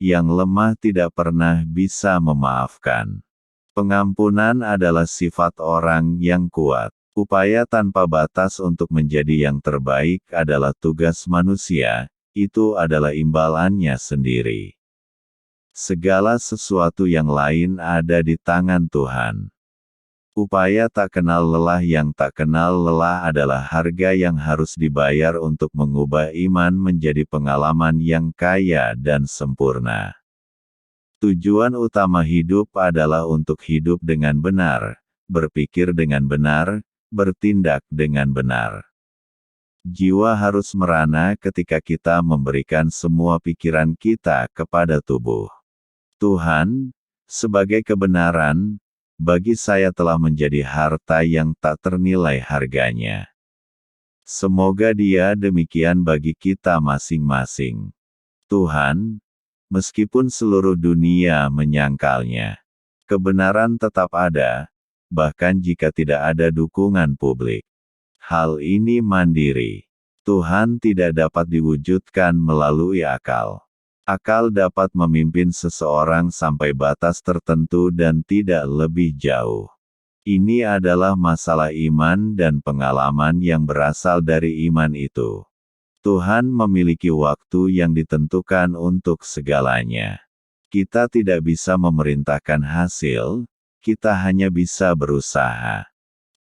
Yang lemah tidak pernah bisa memaafkan. Pengampunan adalah sifat orang yang kuat. Upaya tanpa batas untuk menjadi yang terbaik adalah tugas manusia, itu adalah imbalannya sendiri. Segala sesuatu yang lain ada di tangan Tuhan. Upaya tak kenal lelah yang tak kenal lelah adalah harga yang harus dibayar untuk mengubah iman menjadi pengalaman yang kaya dan sempurna. Tujuan utama hidup adalah untuk hidup dengan benar, berpikir dengan benar, bertindak dengan benar. Jiwa harus merana ketika kita memberikan semua pikiran kita kepada tubuh. Tuhan, sebagai kebenaran, bagi saya telah menjadi harta yang tak ternilai harganya. Semoga Dia demikian bagi kita masing-masing. Tuhan, meskipun seluruh dunia menyangkalnya, kebenaran tetap ada, bahkan jika tidak ada dukungan publik. Hal ini mandiri. Tuhan tidak dapat diwujudkan melalui akal. Akal dapat memimpin seseorang sampai batas tertentu dan tidak lebih jauh. Ini adalah masalah iman dan pengalaman yang berasal dari iman itu. Tuhan memiliki waktu yang ditentukan untuk segalanya. Kita tidak bisa memerintahkan hasil, kita hanya bisa berusaha.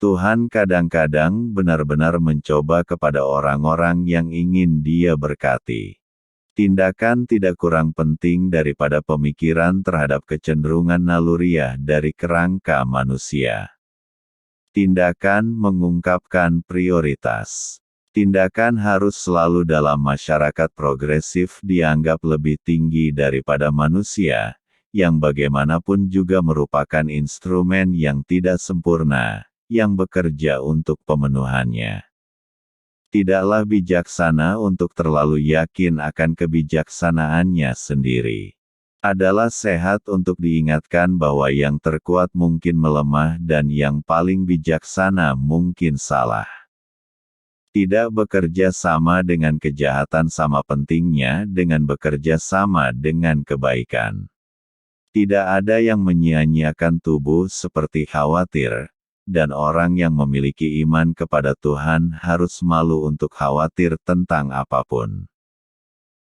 Tuhan kadang-kadang benar-benar mencoba kepada orang-orang yang ingin Dia berkati. Tindakan tidak kurang penting daripada pemikiran terhadap kecenderungan naluriah dari kerangka manusia. Tindakan mengungkapkan prioritas. Tindakan harus selalu dalam masyarakat progresif dianggap lebih tinggi daripada manusia, yang bagaimanapun juga merupakan instrumen yang tidak sempurna, yang bekerja untuk pemenuhannya. Tidaklah bijaksana untuk terlalu yakin akan kebijaksanaannya sendiri. Adalah sehat untuk diingatkan bahwa yang terkuat mungkin melemah dan yang paling bijaksana mungkin salah. Tidak bekerja sama dengan kejahatan sama pentingnya dengan bekerja sama dengan kebaikan. Tidak ada yang menyia-nyiakan tubuh seperti khawatir, dan orang yang memiliki iman kepada Tuhan harus malu untuk khawatir tentang apapun.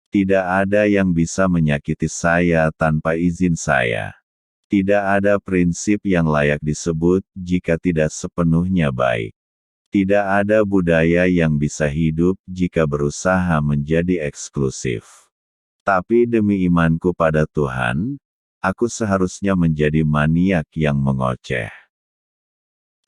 Tidak ada yang bisa menyakiti saya tanpa izin saya. Tidak ada prinsip yang layak disebut jika tidak sepenuhnya baik. Tidak ada budaya yang bisa hidup jika berusaha menjadi eksklusif. Tapi demi imanku pada Tuhan, aku seharusnya menjadi maniak yang mengoceh.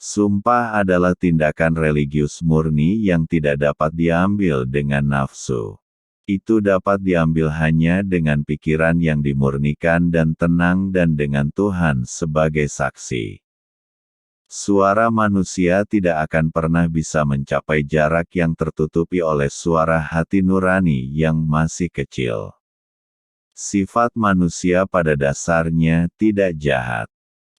Sumpah adalah tindakan religius murni yang tidak dapat diambil dengan nafsu. Itu dapat diambil hanya dengan pikiran yang dimurnikan dan tenang dan dengan Tuhan sebagai saksi. Suara manusia tidak akan pernah bisa mencapai jarak yang tertutupi oleh suara hati nurani yang masih kecil. Sifat manusia pada dasarnya tidak jahat.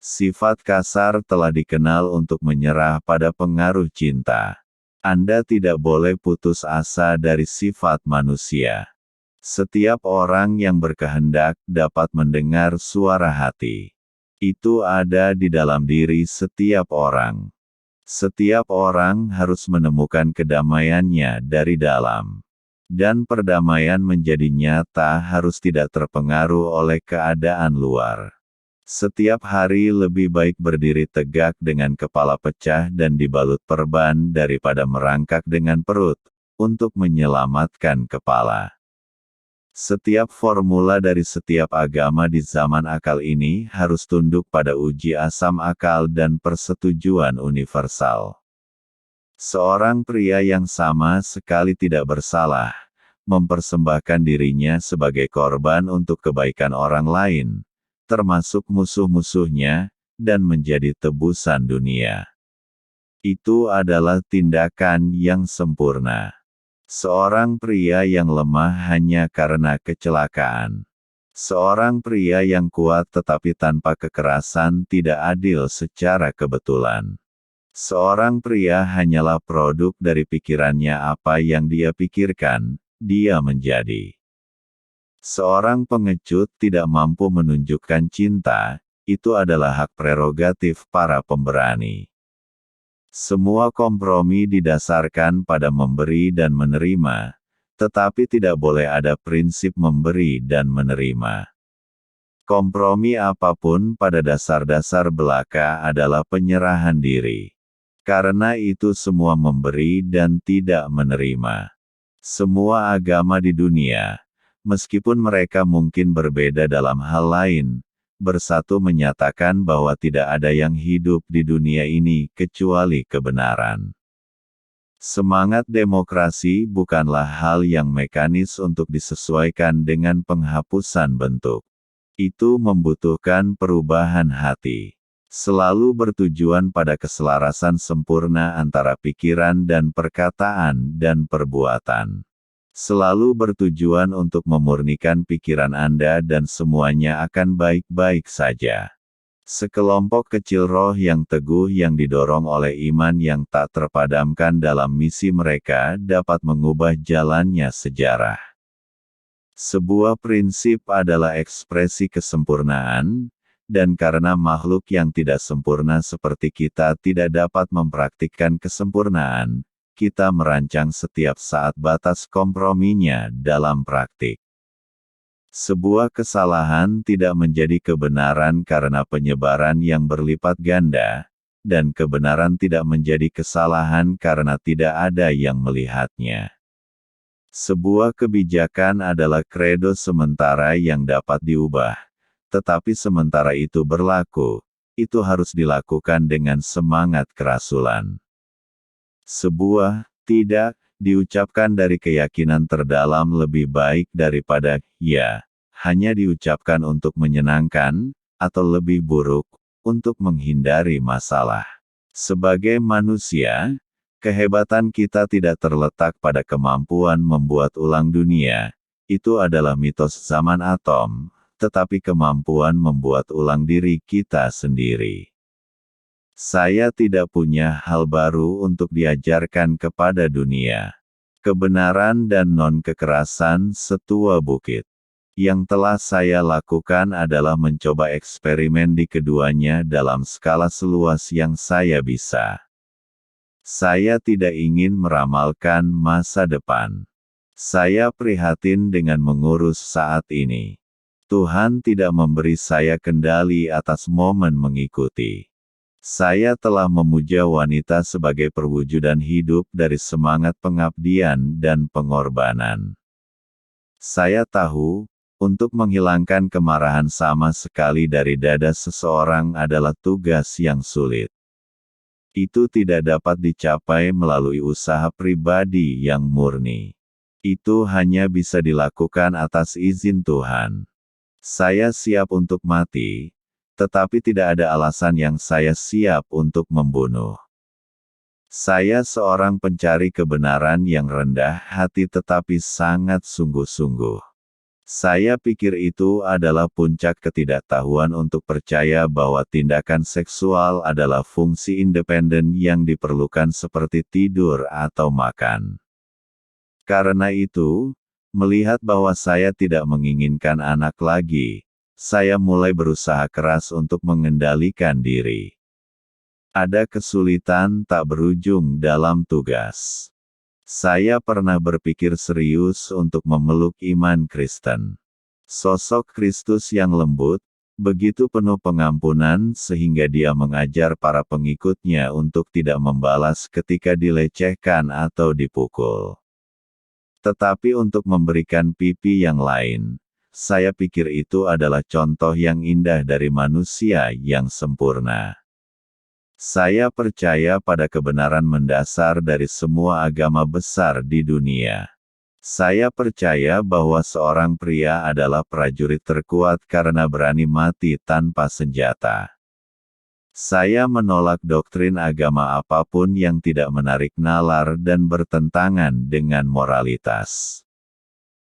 Sifat kasar telah dikenal untuk menyerah pada pengaruh cinta. Anda tidak boleh putus asa dari sifat manusia. Setiap orang yang berkehendak dapat mendengar suara hati. Itu ada di dalam diri setiap orang. Setiap orang harus menemukan kedamaiannya dari dalam. Dan perdamaian menjadi nyata harus tidak terpengaruh oleh keadaan luar. Setiap hari lebih baik berdiri tegak dengan kepala pecah dan dibalut perban daripada merangkak dengan perut, untuk menyelamatkan kepala. Setiap formula dari setiap agama di zaman akal ini harus tunduk pada uji asam akal dan persetujuan universal. Seorang pria yang sama sekali tidak bersalah, mempersembahkan dirinya sebagai korban untuk kebaikan orang lain, termasuk musuh-musuhnya, dan menjadi tebusan dunia. Itu adalah tindakan yang sempurna. Seorang pria yang lemah hanya karena kecelakaan. Seorang pria yang kuat tetapi tanpa kekerasan tidak adil secara kebetulan. Seorang pria hanyalah produk dari pikirannya, apa yang dia pikirkan, dia menjadi. Seorang pengecut tidak mampu menunjukkan cinta, itu adalah hak prerogatif para pemberani. Semua kompromi didasarkan pada memberi dan menerima, tetapi tidak boleh ada prinsip memberi dan menerima. Kompromi apapun pada dasar-dasar belaka adalah penyerahan diri. Karena itu semua memberi dan tidak menerima. Semua agama di dunia, meskipun mereka mungkin berbeda dalam hal lain, bersatu menyatakan bahwa tidak ada yang hidup di dunia ini kecuali kebenaran. Semangat demokrasi bukanlah hal yang mekanis untuk disesuaikan dengan penghapusan bentuk. Itu membutuhkan perubahan hati. Selalu bertujuan pada keselarasan sempurna antara pikiran dan perkataan dan perbuatan. Selalu bertujuan untuk memurnikan pikiran Anda dan semuanya akan baik-baik saja. Sekelompok kecil roh yang teguh yang didorong oleh iman yang tak terpadamkan dalam misi mereka dapat mengubah jalannya sejarah. Sebuah prinsip adalah ekspresi kesempurnaan, dan karena makhluk yang tidak sempurna seperti kita tidak dapat mempraktikkan kesempurnaan, kita merancang setiap saat batas komprominya dalam praktik. Sebuah kesalahan tidak menjadi kebenaran karena penyebaran yang berlipat ganda, dan kebenaran tidak menjadi kesalahan karena tidak ada yang melihatnya. Sebuah kebijakan adalah kredo sementara yang dapat diubah, tetapi sementara itu berlaku, itu harus dilakukan dengan semangat kerasulan. Sebuah tidak diucapkan dari keyakinan terdalam lebih baik daripada ya, hanya diucapkan untuk menyenangkan, atau lebih buruk, untuk menghindari masalah. Sebagai manusia, kehebatan kita tidak terletak pada kemampuan membuat ulang dunia, itu adalah mitos zaman atom, tetapi kemampuan membuat ulang diri kita sendiri. Saya tidak punya hal baru untuk diajarkan kepada dunia. Kebenaran dan non-kekerasan setua bukit. Yang telah saya lakukan adalah mencoba eksperimen di keduanya dalam skala seluas yang saya bisa. Saya tidak ingin meramalkan masa depan. Saya prihatin dengan mengurus saat ini. Tuhan tidak memberi saya kendali atas momen mengikuti. Saya telah memuja wanita sebagai perwujudan hidup dari semangat pengabdian dan pengorbanan. Saya tahu, untuk menghilangkan kemarahan sama sekali dari dada seseorang adalah tugas yang sulit. Itu tidak dapat dicapai melalui usaha pribadi yang murni. Itu hanya bisa dilakukan atas izin Tuhan. Saya siap untuk mati, tetapi tidak ada alasan yang saya siap untuk membunuh. Saya seorang pencari kebenaran yang rendah hati tetapi sangat sungguh-sungguh. Saya pikir itu adalah puncak ketidaktahuan untuk percaya bahwa tindakan seksual adalah fungsi independen yang diperlukan seperti tidur atau makan. Karena itu, melihat bahwa saya tidak menginginkan anak lagi, saya mulai berusaha keras untuk mengendalikan diri. Ada kesulitan tak berujung dalam tugas. Saya pernah berpikir serius untuk memeluk iman Kristen. Sosok Kristus yang lembut, begitu penuh pengampunan sehingga dia mengajar para pengikutnya untuk tidak membalas ketika dilecehkan atau dipukul. Tetapi untuk memberikan pipi yang lain, saya pikir itu adalah contoh yang indah dari manusia yang sempurna. Saya percaya pada kebenaran mendasar dari semua agama besar di dunia. Saya percaya bahwa seorang pria adalah prajurit terkuat karena berani mati tanpa senjata. Saya menolak doktrin agama apapun yang tidak menarik nalar dan bertentangan dengan moralitas.